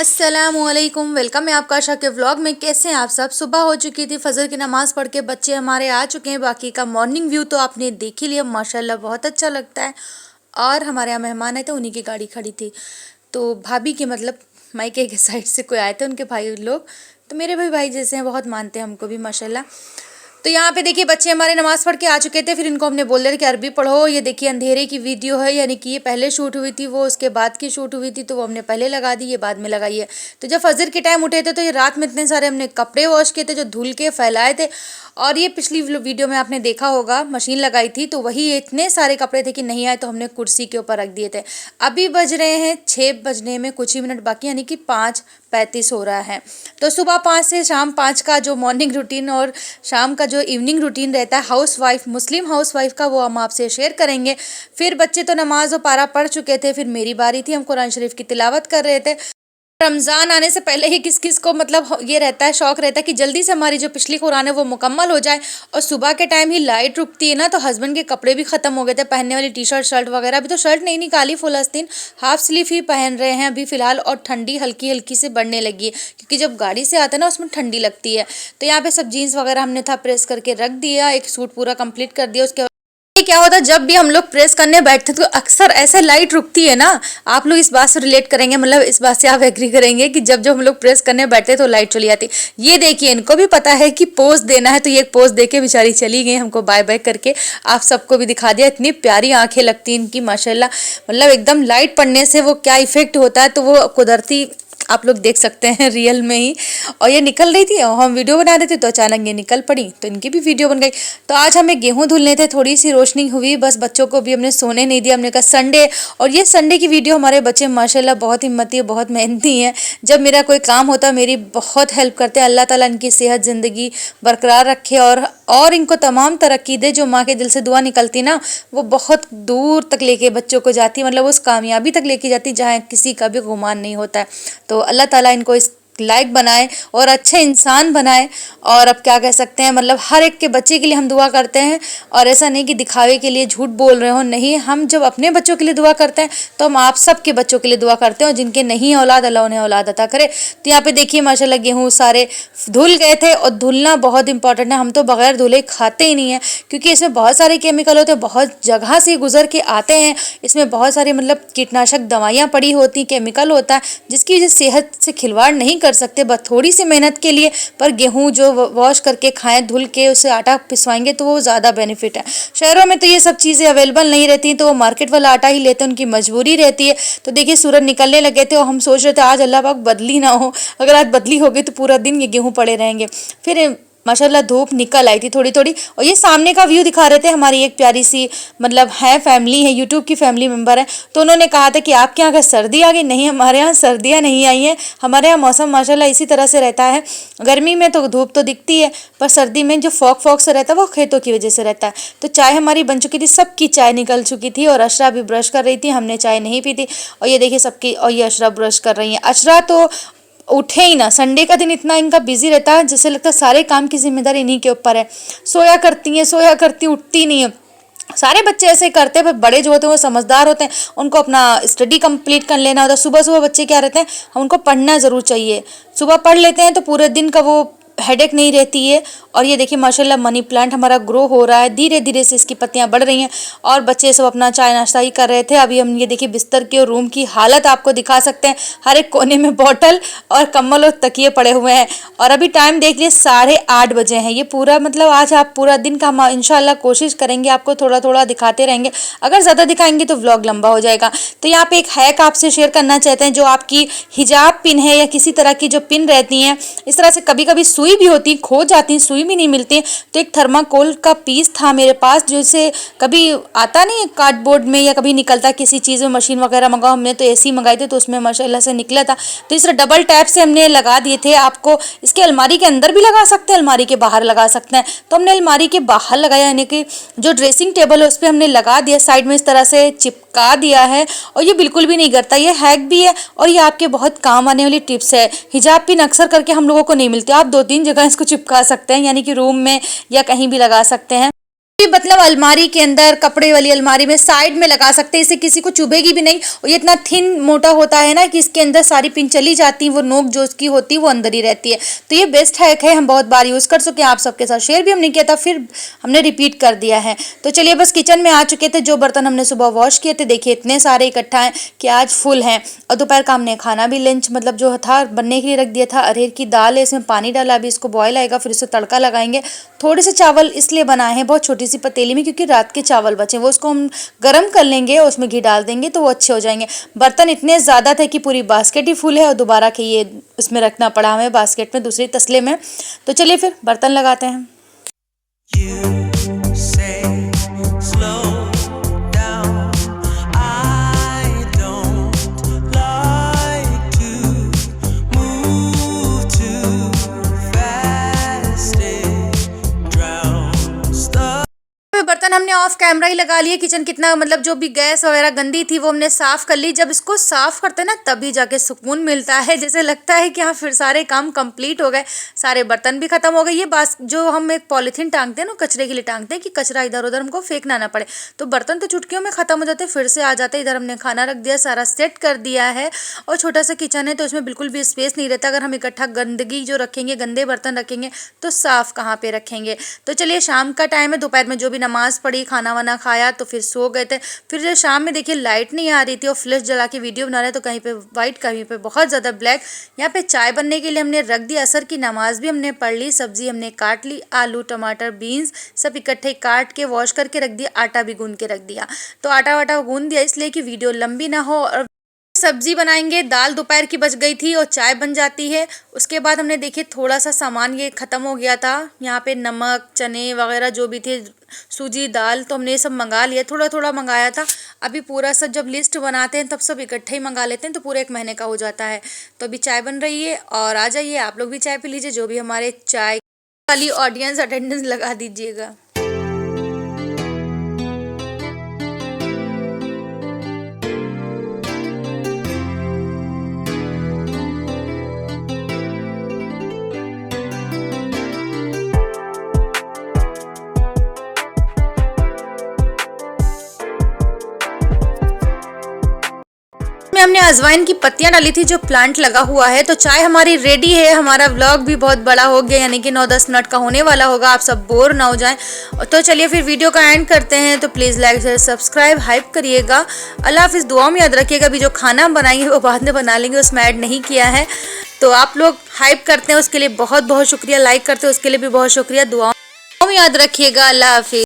अस्सलामुअलैकुम, वेलकम है आपका आशा के व्लॉग में। कैसे हैं आप सब? सुबह हो चुकी थी, फजर की नमाज़ पढ़ के बच्चे हमारे आ चुके हैं। बाकी का मॉर्निंग व्यू तो आपने देख ही लिया, माशाल्लाह बहुत अच्छा लगता है। और हमारे यहाँ मेहमान आए थे, उन्हीं की गाड़ी खड़ी थी, तो भाभी के मतलब मायके के साइड से कोई आए थे, उनके भाई लोग, तो मेरे भी भाई जैसे हैं, बहुत मानते हैं हमको भी माशाल्लाह। तो यहाँ पे देखिए बच्चे हमारे नमाज़ पढ़ के आ चुके थे, फिर इनको हमने बोल दिया कि अरबी पढ़ो। ये देखिए अंधेरे की वीडियो है, यानी कि ये पहले शूट हुई थी, वो उसके बाद की शूट हुई थी, तो वो हमने पहले लगा दी, ये बाद में लगाई है। तो जब फजर के टाइम उठे थे तो ये रात में इतने सारे हमने कपड़े वॉश किए थे जो धुल के फैलाए थे। और ये पिछली वीडियो में आपने देखा होगा मशीन लगाई थी, तो वही इतने सारे कपड़े थे कि नहीं आए तो हमने कुर्सी के ऊपर रख दिए थे। अभी बज रहे हैं 6 बजने में कुछ ही मिनट बाकी, यानी कि 5:35 हो रहा है। तो सुबह 5 से शाम 5 का जो मॉर्निंग रूटीन और शाम का जो इवनिंग रूटीन रहता है हाउसवाइफ, मुस्लिम हाउसवाइफ का, वो हम आपसे शेयर करेंगे। फिर बच्चे तो नमाज और पारा पढ़ चुके थे, फिर मेरी बारी थी, हम कुरान शरीफ की तिलावत कर रहे थे। रमज़ान आने से पहले ही किस किस को मतलब ये रहता है, शौक रहता है कि जल्दी से हमारी जो पिछली कुरान है वो मुकम्मल हो जाए। और सुबह के टाइम ही लाइट रुकती है ना, तो हस्बैंड के कपड़े भी ख़त्म हो गए थे, पहनने वाली टी शर्ट शर्ट वगैरह। अभी तो शर्ट नहीं निकाली, फुल आस्तीन हाफ स्लीव ही पहन रहे हैं अभी फ़िलहाल। और ठंडी हल्की हल्की से बढ़ने लगी है, क्योंकि जब गाड़ी से आता है ना उसमें ठंडी लगती है। तो यहाँ पे सब जीन्स वगैरह हमने था प्रेस करके रख दिया, एक सूट पूरा कंप्लीट कर दिया। उसके क्या होता है, जब भी हम लोग प्रेस करने बैठते तो अक्सर ऐसे लाइट रुकती है ना। आप लोग इस बात से रिलेट करेंगे, मतलब इस बात से आप एग्री करेंगे कि जब जब हम लोग प्रेस करने बैठते तो लाइट चली जाती। ये देखिए इनको भी पता है कि पोज देना है, तो ये पोज दे के बेचारी चली गई, हमको बाय बाय करके। आप सबको भी दिखा दिया, इतनी प्यारी आंखें लगती हैं इनकी माशाल्लाह। मतलब एकदम लाइट पड़ने से वो क्या इफेक्ट होता है, तो वो कुदरती आप लोग देख सकते हैं रियल में ही। और ये निकल रही थी और हम वीडियो बना रहे थे, तो अचानक ये निकल पड़ी, तो इनकी भी वीडियो बन गई। तो आज हमें गेहूं धुलने थे, थोड़ी सी रोशनी हुई, बस बच्चों को भी हमने सोने नहीं दिया। हमने कहा संडे, और ये संडे की वीडियो हमारे बच्चे माशाल्लाह बहुत हिम्मती है, बहुत मेहनती हैं। जब मेरा कोई काम होता है मेरी बहुत हेल्प करते हैं। अल्लाह ताला इनकी सेहत ज़िंदगी बरकरार रखे और इनको तमाम तरक्की दे। जो माँ के दिल से दुआ निकलती ना, वो बहुत दूर तक लेके बच्चों को जाती, मतलब उस कामयाबी तक लेके जाती जहाँ किसी का भी गुमान नहीं होता है। तो अल्लाह ताला इनको इस लायक बनाए और अच्छे इंसान बनाए। और अब क्या कह सकते हैं, मतलब हर एक के बच्चे के लिए हम दुआ करते हैं, और ऐसा नहीं कि दिखावे के लिए झूठ बोल रहे हो, नहीं। हम जब अपने बच्चों के लिए दुआ करते हैं तो हम आप सबके बच्चों के लिए दुआ करते हैं, और जिनके नहीं औलाद अल्लाह उन्हें औलाद अता करे। तो यहाँ पे देखिए माशाल्लाह गेहूँ सारे धुल गए थे, और धुलना बहुत इंपॉर्टेंट है। हम तो बगैर धुले खाते ही नहीं है, क्योंकि इसमें बहुत सारे केमिकल होते हैं, बहुत जगह से गुजर के आते हैं। इसमें बहुत सारी मतलब कीटनाशक दवाइयाँ पड़ी होती, केमिकल होता है, जिसकी वजह से सेहत से खिलवाड़ नहीं कर सकते, बस थोड़ी सी मेहनत के लिए। पर गेहूं जो वॉश करके खाएं, धुल के उसे आटा पिसवाएंगे तो वो ज़्यादा बेनिफिट है। शहरों में तो ये सब चीज़ें अवेलेबल नहीं रहती, तो वो मार्केट वाला आटा ही लेते हैं, उनकी मजबूरी रहती है। तो देखिए सूरज निकलने लगे थे और हम सोच रहे थे आज अल्लाह पाक बदली ना हो, अगर आज बदली हो गई तो पूरा दिन ये गेहूँ पड़े रहेंगे। फिर माशाल्लाह धूप निकल आई थी थोड़ी थोड़ी। और ये सामने का व्यू दिखा रहे थे, हमारी एक प्यारी सी मतलब है फैमिली है, यूट्यूब की फैमिली मेंबर है। तो उन्होंने कहा था कि आपके यहाँ का सर्दी आ गई। नहीं, हमारे यहाँ सर्दियाँ नहीं आई हैं। हमारे यहाँ मौसम माशाल्लाह इसी तरह से रहता है। गर्मी में तो धूप तो दिखती है, पर सर्दी में जो फॉग फॉग से रहता है वो खेतों की वजह से रहता है। तो चाय हमारी बन चुकी थी, सबकी चाय निकल चुकी थी, और अशरा भी ब्रश कर रही थी, हमने चाय नहीं पी थी। और ये देखिए सबकी, और ये अशरा ब्रश कर रही है। अशरा तो उठे ही ना, संडे का दिन इतना इनका बिजी रहता है, जैसे लगता है सारे काम की जिम्मेदारी इन्हीं के ऊपर है। सोया करती उठती नहीं है। सारे बच्चे ऐसे करते हैं, पर बड़े जो होते हैं वो समझदार होते हैं, उनको अपना स्टडी कंप्लीट कर लेना होता है। सुबह सुबह बच्चे क्या रहते हैं, उनको पढ़ना ज़रूर चाहिए। सुबह पढ़ लेते हैं तो पूरे दिन का वो हेडेक नहीं रहती है। और ये देखिए माशाल्लाह मनी प्लांट हमारा ग्रो हो रहा है, धीरे धीरे से इसकी पत्तियां बढ़ रही हैं। और बच्चे सब अपना चाय नाश्ता ही कर रहे थे। अभी हम ये देखिए बिस्तर के और रूम की हालत आपको दिखा सकते हैं, हर एक कोने में बॉटल और कंबल और तकिए पड़े हुए हैं। और अभी टाइम देख लिए 8:30 बजे हैं। ये पूरा मतलब आज आप पूरा दिन का हम इंशाल्लाह कोशिश करेंगे आपको थोड़ा थोड़ा दिखाते रहेंगे, अगर ज़्यादा दिखाएंगे तो व्लॉग लंबा हो जाएगा। तो यहाँ पे एक हैक आपसे शेयर करना चाहते हैं, जो आपकी हिजाब पिन है या किसी तरह की जो पिन रहती हैं, इस तरह से कभी कभी सुई भी होती, खो जाती, सुई भी नहीं मिलती। तो एक थर्माकोल का पीस था मेरे पास, जैसे कभी आता नहीं है कार्डबोर्ड में या कभी निकलता किसी चीज़ में, मशीन वगैरह मंगाओ, हमने तो ऐसे ही मंगाए थे तो उसमें माशाल्लाह से निकला था। तो इस डबल टैप से हमने लगा दिए थे। आपको इसके अलमारी के अंदर भी लगा सकते हैं, अलमारी के बाहर लगा सकते हैं। तो हमने अलमारी के बाहर लगाया, यानी कि जो ड्रेसिंग टेबल है उस पर हमने लगा दिया, साइड में इस तरह से चिपका दिया है और ये बिल्कुल भी नहीं गिरता। ये हैक भी है और ये आपके बहुत काम आने वाली टिप्स है। हिजाब पिन अक्सर करके हम लोगों को नहीं मिलती, आप 2-3 जगह इसको चिपका सकते हैं, यानी कि रूम में या कहीं भी लगा सकते हैं। मतलब अलमारी के अंदर, कपड़े वाली अलमारी में साइड में लगा सकते हैं, इससे किसी को चुभेगी भी नहीं। और ये इतना थिन मोटा होता है ना कि इसके अंदर सारी पिन चली जाती है, वो नोक जो उसकी होती है वो अंदर ही रहती है। तो ये बेस्ट हैक है, हम बहुत बार यूज़ कर चुके हैं, आप सबके साथ शेयर भी हमने किया था, फिर हमने रिपीट कर दिया है। तो चलिए बस किचन में आ चुके थे। जो बर्तन हमने सुबह वॉश किए थे देखिए इतने सारे इकट्ठा हैं कि आज फुल हैं। और दोपहर का हमने खाना भी लंच मतलब जो था बनने के लिए रख दिया था। अरहर की दाल है, इसमें पानी डाला, अभी इसको बॉयल आएगा, फिर इसको तड़का लगाएंगे। थोड़े से चावल इसलिए बनाए हैं बहुत छोटी सी पतीली में, क्योंकि रात के चावल बचे, वो उसको हम गर्म कर लेंगे और उसमें घी डाल देंगे तो वो अच्छे हो जाएंगे। बर्तन इतने ज़्यादा थे कि पूरी बास्केट ही फुल है और दोबारा के ये उसमें रखना पड़ा हमें बास्केट में, दूसरी तसले में। तो चलिए फिर बर्तन लगाते हैं। बर्तन हमने ऑफ कैमरा ही लगा लिए। किचन कितना मतलब जो भी गैस वगैरह गंदी थी वो हमने साफ कर ली। जब इसको साफ करते हैं ना तभी जाके सुकून मिलता है, जैसे लगता है कि हाँ फिर सारे काम कंप्लीट हो गए, सारे बर्तन भी खत्म हो गए। ये बात जो हम एक पॉलीथीन टांगते हैं ना, कचरे के लिए टांगते हैं कि कचरा इधर उधर हमको फेंकना ना पड़े, तो बर्तन तो चुटकियों में खत्म हो जाते, फिर से आ जाते। इधर हमने खाना रख दिया, सारा सेट कर दिया है। और छोटा सा किचन है तो इसमें बिल्कुल भी स्पेस नहीं रहता। अगर हम इकट्ठा गंदगी जो रखेंगे, गंदे बर्तन रखेंगे तो साफ कहाँ पे रखेंगे। तो चलिए शाम का टाइम है, दोपहर में जो भी नमाज पढ़ी, खाना वाना खाया तो फिर सो गए थे। फिर जो शाम में देखिए लाइट नहीं आ रही थी और फ्लैश जला के वीडियो बना रहे, तो कहीं पे वाइट कहीं पे बहुत ज़्यादा ब्लैक। यहाँ पे चाय बनने के लिए हमने रख दी, असर की नमाज भी हमने पढ़ ली, सब्जी हमने काट ली, आलू टमाटर बीन्स सब इकट्ठे काट के वॉश करके रख दिया, आटा भी गूंद के रख दिया। तो आटा वाटा गूंद दिया इसलिए कि वीडियो लंबी ना हो। और सब्जी बनाएंगे, दाल दोपहर की बच गई थी और चाय बन जाती है। उसके बाद हमने देखिए थोड़ा सा सामान ये ख़त्म हो गया था, यहाँ पे नमक चने वगैरह जो भी थे, सूजी दाल, तो हमने ये सब मंगा लिया, थोड़ा थोड़ा मंगाया था। अभी पूरा सब जब लिस्ट बनाते हैं तब सब इकट्ठे ही मंगा लेते हैं तो पूरे 1 महीने का हो जाता है। तो अभी चाय बन रही है और आ जाइए आप लोग भी चाय पी लीजिए, जो भी हमारे चाय वाली ऑडियंस अटेंडेंस लगा दीजिएगा। में हमने अजवाइन की पत्तियां डाली थी जो प्लांट लगा हुआ है। तो चाय हमारी रेडी है। हमारा व्लॉग भी बहुत बड़ा हो गया, यानी कि 9-10 मिनट का होने वाला होगा, आप सब बोर ना हो जाएं। तो चलिए फिर वीडियो का एंड करते हैं। तो please like share subscribe hype करिएगा। अल्लाह हाफिज़। दुआ में याद रखिएगा, अभी जो खाना बनाएंगे वो बाद में बना लेंगे, उसमें ऐड नहीं किया है। तो आप लोग हाइप करते हैं उसके लिए बहुत बहुत शुक्रिया, लाइक करते हैं उसके लिए भी बहुत शुक्रिया। दुआ में याद रखिएगा। अल्लाह हाफिज़।